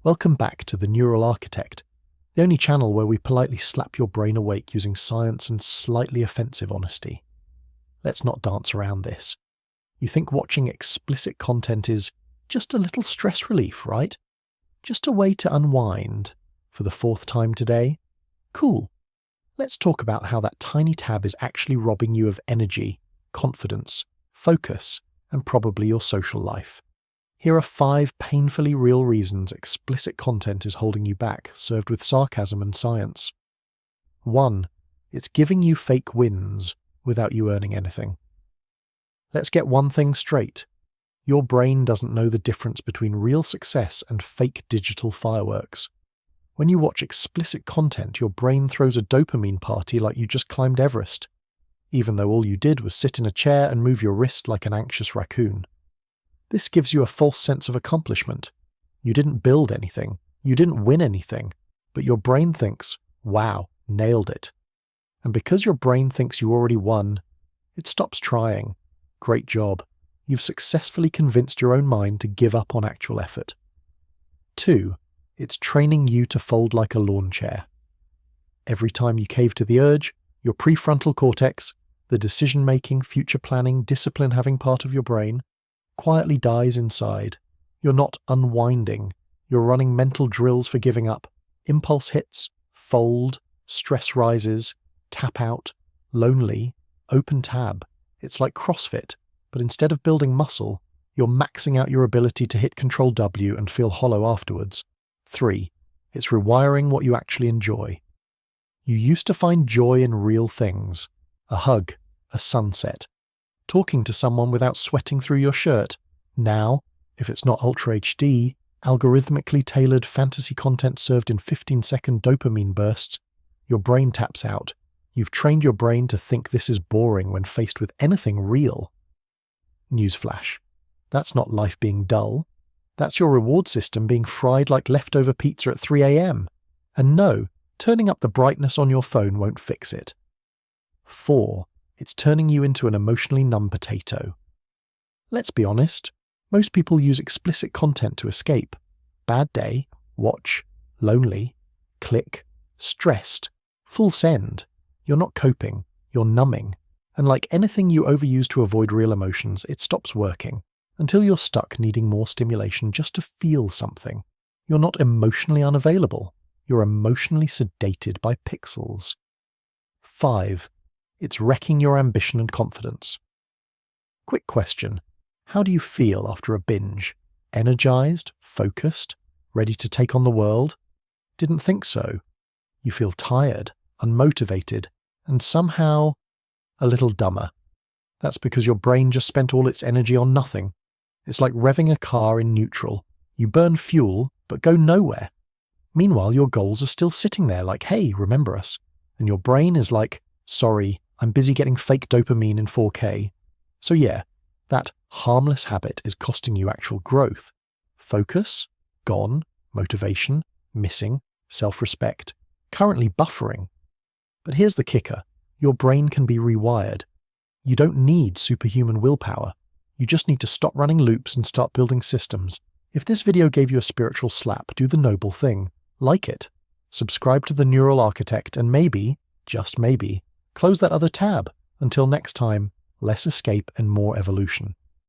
Welcome back to The Neural Architect, the only channel where we politely slap your brain awake using science and slightly offensive honesty. Let's not dance around this. You think watching explicit content is just a little stress relief, right? Just a way to unwind. For the fourth time today? Cool. Let's talk about how that tiny tab is actually robbing you of energy, confidence, focus, and probably your social life. Here are 5 painfully real reasons explicit content is holding you back, served with sarcasm and science. 1. It's giving you fake wins without you earning anything. Let's get one thing straight. Your brain doesn't know the difference between real success and fake digital fireworks. When you watch explicit content, your brain throws a dopamine party like you just climbed Everest, even though all you did was sit in a chair and move your wrist like an anxious raccoon. This gives you a false sense of accomplishment. You didn't build anything, you didn't win anything, but your brain thinks, wow, nailed it. And because your brain thinks you already won, it stops trying. Great job. You've successfully convinced your own mind to give up on actual effort. 2. It's training you to fold like a lawn chair. Every time you cave to the urge, your prefrontal cortex, the decision-making, future planning, discipline-having part of your brain, quietly dies inside. You're not unwinding. You're running mental drills for giving up. Impulse hits, fold, stress rises, tap out, lonely, open tab. It's like CrossFit, but instead of building muscle, you're maxing out your ability to hit Control W and feel hollow afterwards. 3. It's rewiring what you actually enjoy. You used to find joy in real things. A hug, a sunset, talking to someone without sweating through your shirt. Now, if it's not Ultra HD, algorithmically tailored fantasy content served in 15-second dopamine bursts, your brain taps out. You've trained your brain to think this is boring when faced with anything real. Newsflash. That's not life being dull. That's your reward system being fried like leftover pizza at 3 a.m. And no, turning up the brightness on your phone won't fix it. 4. It's turning you into an emotionally numb potato. Let's be honest, most people use explicit content to escape. Bad day, watch, lonely, click, stressed, full send. You're not coping, you're numbing. And like anything you overuse to avoid real emotions, it stops working, until you're stuck needing more stimulation just to feel something. You're not emotionally unavailable, you're emotionally sedated by pixels. 5. It's wrecking your ambition and confidence. Quick question. How do you feel after a binge? Energized? Focused? Ready to take on the world? Didn't think so. You feel tired, unmotivated, and somehow a little dumber. That's because your brain just spent all its energy on nothing. It's like revving a car in neutral. You burn fuel, but go nowhere. Meanwhile, your goals are still sitting there like, hey, remember us. And your brain is like, sorry, I'm busy getting fake dopamine in 4K. So yeah, that harmless habit is costing you actual growth. Focus, gone. Motivation, missing. Self-respect, currently buffering. But here's the kicker. Your brain can be rewired. You don't need superhuman willpower. You just need to stop running loops and start building systems. If this video gave you a spiritual slap, do the noble thing. Like it. Subscribe to The Neural Architect and maybe, just maybe, close that other tab. Until next time, less escape and more evolution.